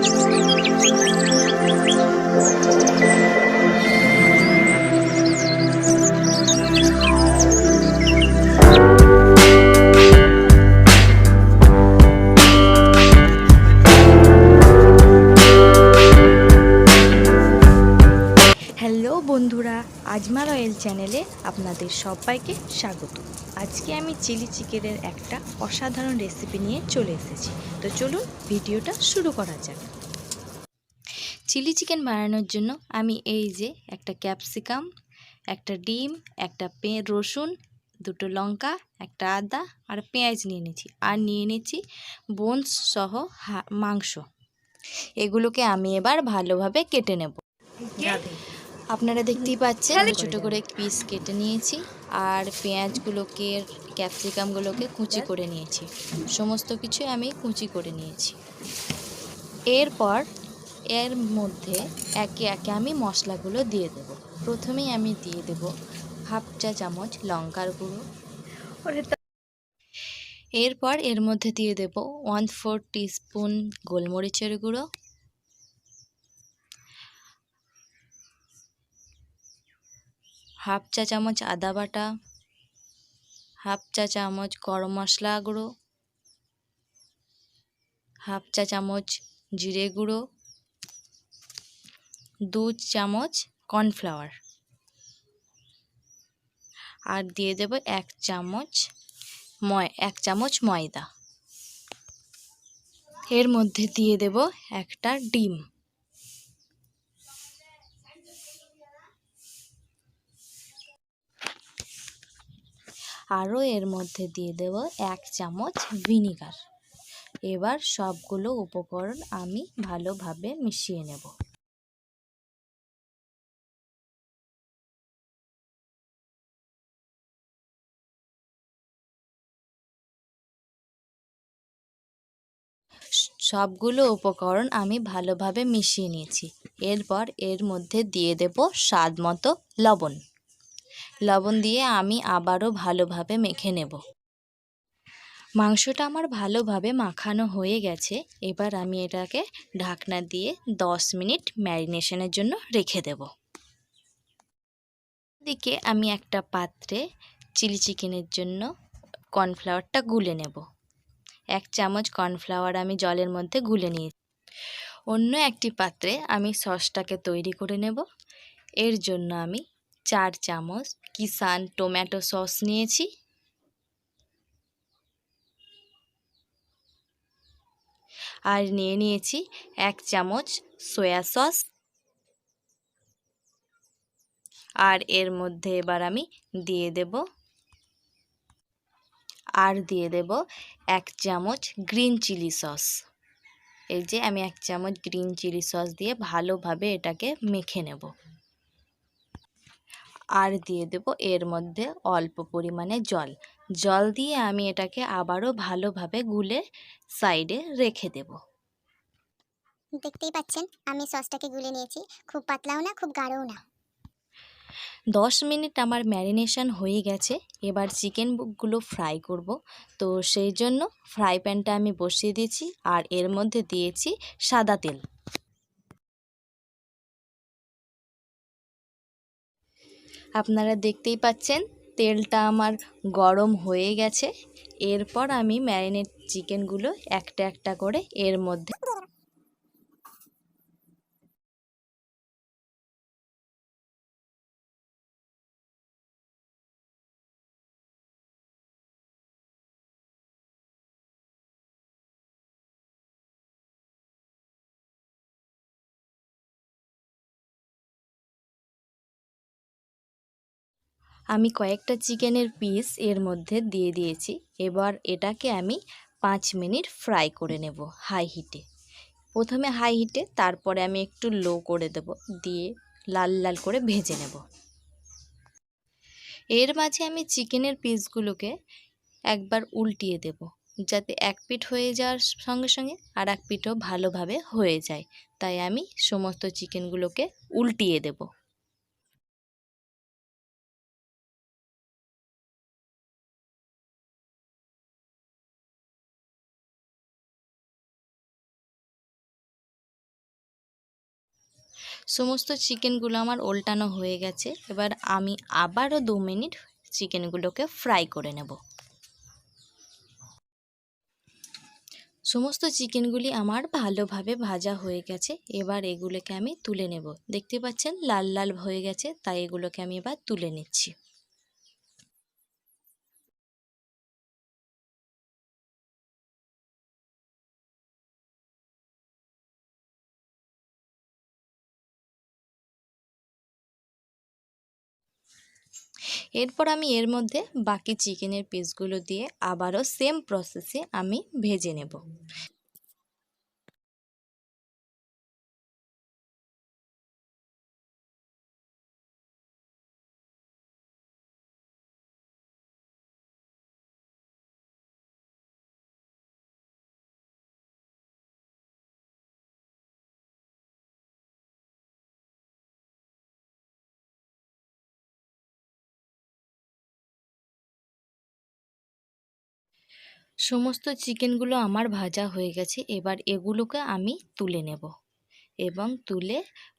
Hello বন্ধুরা, asthma royal চ্যানেলে আপনাদের সবাইকে স্বাগত। আজকে আমি চিলি চিকেনের একটা অসাধারণ রেসিপি নিয়ে চলে এসেছি। তো চলুন ভিডিওটা শুরু করা যাক। চিলি চিকেন বানানোর জন্য আমি এই যে একটা ক্যাপসিকাম, একটা ডিম, একটা রসুন, দুটো লঙ্কা, একটা আদা আর পেঁয়াজ নিয়ে নিয়েছি। আর নিয়ে নিয়েছি বোনস সহ মাংস। এগুলোকে আমি এবার ভালোভাবে কেটে নেব। আপনারা দেখতেই পাচ্ছেন ছোটো করে পিস কেটে নিয়েছি আর পেঁয়াজগুলোকে ক্যাপসিকামগুলোকে কুচি করে নিয়েছি। সমস্ত কিছু আমি কুচি করে নিয়েছি। এরপর এর মধ্যে একে একে আমি মশলাগুলো দিয়ে দেব। প্রথমেই আমি দিয়ে দেব হাফ চা চামচ লঙ্কার গুঁড়ো। এরপর এর মধ্যে দিয়ে দেব 1/4 টিস্পুন গোলমরিচের গুঁড়ো, হাফ চা চামচ আদা বাটা, হাফ চা চামচ গরম মশলা গুঁড়ো, হাফ চা চামচ জিরে গুঁড়ো, 2 চামচ কর্নফ্লাওয়ার আর দিয়ে দেব 1 চামচ ময়দা। এর মধ্যে দিয়ে দেব একটা ডিম। আরও এর মধ্যে দিয়ে দেব 1 চামচ ভিনিগার। এবার সবগুলো উপকরণ আমি ভালোভাবে মিশিয়ে নেব। সবগুলো উপকরণ আমি ভালোভাবে মিশিয়ে নিয়েছি। এরপর এর মধ্যে দিয়ে দেব স্বাদ মতো লবণ। লবণ দিয়ে আমি আবারও ভালোভাবে মেখে নেব। মাংসটা আমার ভালোভাবে মাখানো হয়ে গেছে। এবার আমি এটাকে ঢাকনা দিয়ে 10 মিনিট ম্যারিনেশনের জন্য রেখে দেব। এদিকে আমি একটা পাত্রে চিলি চিকেনের জন্য কর্নফ্লাওয়ারটা গুলে নেব। 1 চামচ কর্নফ্লাওয়ার আমি জলের মধ্যে গুলে নিয়েছি। অন্য একটি পাত্রে আমি সসটাকে তৈরি করে নেব। এর জন্য আমি 4 চামচ কিষান টমেটো সস নিয়েছি। আর নিয়ে নিয়েছি 1 চামচ সয়া সস। আর এর মধ্যে এবার আমি দিয়ে দেব 1 চামচ গ্রিন চিলি সস। এই যে আমি 1 চামচ গ্রিন চিলি সস দিয়ে ভালোভাবে এটাকে মেখে নেব। আর দিয়ে দেব এর মধ্যে অল্প পরিমাণে জল দিয়ে আমি এটাকে আবারও ভালোভাবে গুলে সাইডে রেখে দেব। দেখতেই পাচ্ছেন আমি সসটাকে গুলে নিয়েছি, খুব পাতলাও না খুব গাঢ়ও না। 10 মিনিট আমার ম্যারিনেশন হয়ে গেছে। এবার চিকেনগুলো ফ্রাই করব। তো সেই জন্য ফ্রাই প্যানটা আমি বসিয়ে দিয়েছি আর এর মধ্যে দিয়েছি সাদা তেল। আপনারা দেখতেই পাচ্ছেন তেলটা আমার গরম হয়ে গেছে। এরপর আমি ম্যারিনেট চিকেনগুলো একটা একটা করে এর মধ্যে আমি কয়েকটা চিকেনের পিস এর মধ্যে দিয়ে দিয়েছি। এবার এটাকে আমি 5 মিনিট ফ্রাই করে নেব হাই হিটে। প্রথমে হাই হিটে, তারপরে আমি একটু লো করে দেব, দিয়ে লাল লাল করে ভেজে নেব। এর মাঝে আমি চিকেনের পিসগুলোকে একবার উল্টিয়ে দেব, যাতে এক পিঠ হয়ে যাওয়ার সঙ্গে সঙ্গে আর এক পিঠও ভালোভাবে হয়ে যায়। তাই আমি সমস্ত চিকেনগুলোকে উল্টিয়ে দেব। সমস্ত চিকেনগুলো আমার ওল্টানো হয়ে গেছে। এবার আমি আবারও 2 মিনিট চিকেনগুলোকে ফ্রাই করে নেব। সমস্ত চিকেনগুলি আমার ভালোভাবে ভাজা হয়ে গেছে। এবার এগুলোকে আমি তুলে নেব। দেখতে পাচ্ছেন লাল লাল হয়ে গেছে, তাই এগুলোকে আমি এবার তুলে নিচ্ছি। এরপর আমি এর মধ্যে বাকি চিকেনের পিসগুলো দিয়ে আবারও সেম প্রসেসে আমি ভেজে নেব। সমস্ত চিকেনগুলো আমার ভাজা হয়ে গেছে। এবার এগুলোকে আমি তুলে নেব এবং তুলে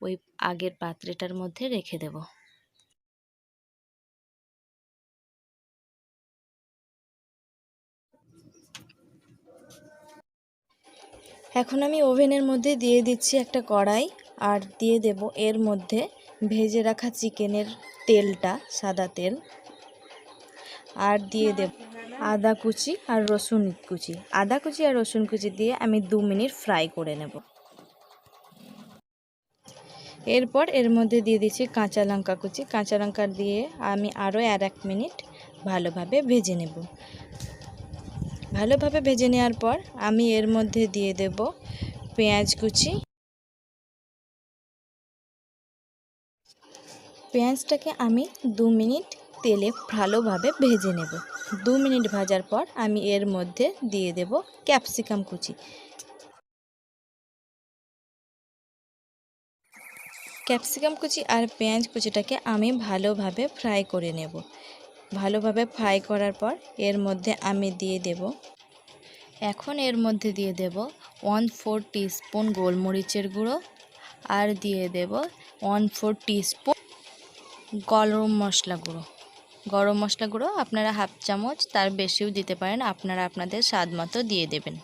ওই আগের পাত্রটার মধ্যে রেখে দেব। এখন আমি ওভেনের মধ্যে দিয়ে দিচ্ছি একটা কড়াই, আর দিয়ে দেব এর মধ্যে ভেজে রাখা চিকেনের তেলটা, সাদা তেল, আর দিয়ে দেব আদা কুচি আর রসুন কুচি। আদা কুচি আর রসুন কুচি দিয়ে আমি 2 মিনিট ফ্রাই করে নেব। এরপর এর মধ্যে দিয়ে দিচ্ছি কাঁচা লঙ্কা কুচি। কাঁচা লঙ্কা দিয়ে আমি আরও 1 মিনিট ভালোভাবে ভেজে নেব। ভালোভাবে ভেজে নেওয়ার পর আমি এর মধ্যে দিয়ে দেব পেঁয়াজ কুচি। পেঁয়াজটাকে আমি 2 মিনিট তেলে ভালোভাবে ভেজে নেব। 2 মিনিট ভাজার পর আমি এর মধ্যে দিয়ে দেব ক্যাপসিকাম কুচি। ক্যাপসিকাম কুচি আর পেঁয়াজ কুচিটাকে আমি ভালোভাবে ফ্রাই করে নেব। ভালোভাবে ফ্রাই করার পর এর মধ্যে আমি দিয়ে দেব, এখন এর মধ্যে দিয়ে দেব 1/4 টিস্পুন গোলমরিচের গুঁড়ো, আর দিয়ে দেব 1/4 টিস্পুন গরম মশলা গুঁড়ো। গরম মশলা গুঁড়ো আপনারা হাফ চামচ, তার বেশিও দিতে পারেন, আপনারা আপনাদের স্বাদ মতো দিয়ে দেবেন।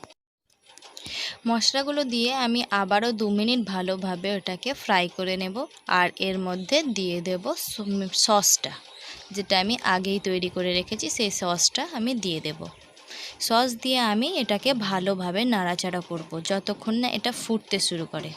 মশলাগুলো দিয়ে আমি আবারও 2 মিনিট ভালোভাবে ওটাকে ফ্রাই করে নেব। আর এর মধ্যে দিয়ে দেব সসটা, যেটা আমি আগেই তৈরি করে রেখেছি, সেই সসটা আমি দিয়ে দেব। সস দিয়ে আমি এটাকে ভালোভাবে নাড়াচাড়া করব যতক্ষণ না এটা ফুটতে শুরু করে।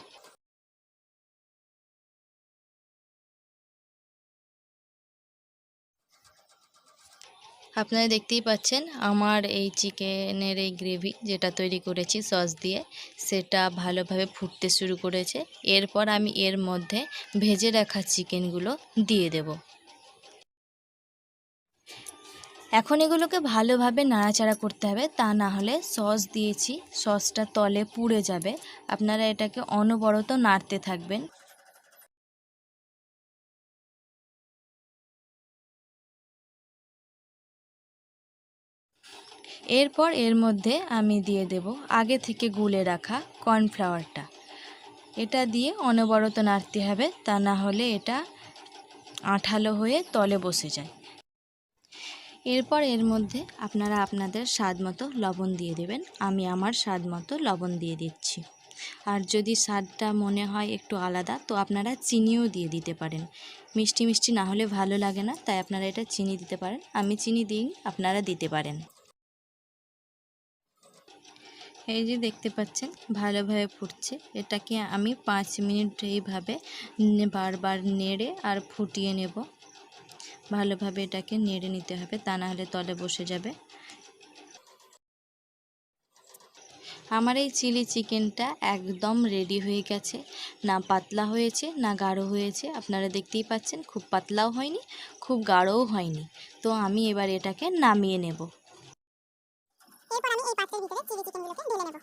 আপনারা দেখতেই পাচ্ছেন আমার এই চিকেনের এই গ্রেভি যেটা তৈরি করেছি সস দিয়ে, সেটা ভালোভাবে ফুটতে শুরু করেছে। এরপর আমি এর মধ্যে ভেজে রাখা চিকেনগুলো দিয়ে দেব। এখন এগুলোকে ভালোভাবে নাড়াচাড়া করতে হবে, তা না হলে সস দিয়েছি, সসটা তলে পুড়ে যাবে। আপনারা এটাকে অনবরত নাড়তে থাকবেন। এরপর এর মধ্যে আমি দিয়ে দেব আগে থেকে গুলে রাখা কর্নফ্লাওয়ারটা। এটা দিয়ে অনবরত নাড়তে হবে, তা না হলে এটা আঠালো হয়ে তলে বসে যায়। এরপর এর মধ্যে আপনারা আপনাদের স্বাদ মতো লবণ দিয়ে দেবেন। আমি আমার স্বাদ মতো লবণ দিয়ে দিচ্ছি। আর যদি স্বাদটা মনে হয় একটু আলাদা, তো আপনারা চিনিও দিয়ে দিতে পারেন। মিষ্টি মিষ্টি না হলে ভালো লাগে না, তাই আপনারা এটা চিনি দিতে পারেন। আমি চিনি দিই, আপনারা দিতে পারেন। এই যে দেখতে পাচ্ছেন ভালোভাবে ফুটছে, এটাকে আমি 5 মিনিট এইভাবে বারবার নেড়ে আর ফুটিয়ে নেব। ভালোভাবে এটাকে নেড়ে নিতে হবে, তা না হলে তলে বসে যাবে। আমার এই চিলি চিকেনটা একদম রেডি হয়ে গেছে। না পাতলা হয়েছে না গাঢ় হয়েছে, আপনারা দেখতেই পাচ্ছেন খুব পাতলাও হয়নি খুব গাঢ়ও হয়নি। তো আমি এবার এটাকে নামিয়ে নেব। এরপর আমি এই পাত্রের ভিতরে চিলি চিকেনগুলোকে ঢেলে নেব।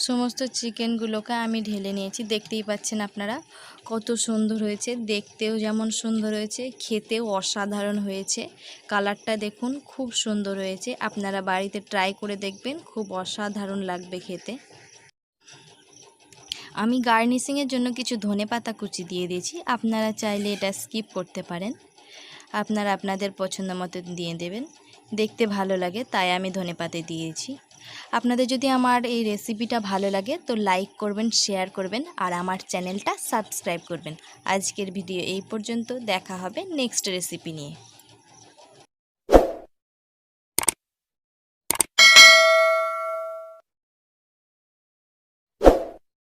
সমস্ত চিকেনগুলোকে আমি ঢেলে নিয়েছি, দেখতেই পাচ্ছেন আপনারা কত সুন্দর হয়েছে, দেখতেও যেমন সুন্দর হয়েছে, খেতেও অসাধারণ হয়েছে। কালারটা দেখুন খুব সুন্দর হয়েছে, আপনারা বাড়িতে ট্রাই করে দেখবেন, খুব অসাধারণ লাগবে খেতে। আমি গার্নিশিংয়ের জন্য কিছু ধনেপাতা কুচি দিয়ে দিয়েছি, আপনারা চাইলে এটা স্কিপ করতে পারেন, আপনারা আপনাদের পছন্দ মতো দিয়ে দেবেন, দেখতে ভালো লাগে তাই আমি ধনেপাতা দিয়েছি। আপনাদের যদি আমার এই রেসিপিটা ভালো লাগে তো লাইক করবেন, শেয়ার করবেন আর আমার চ্যানেলটা সাবস্ক্রাইব করবেন। আজকের ভিডিও এই পর্যন্ত, দেখা হবে নেক্সট রেসিপি নিয়ে।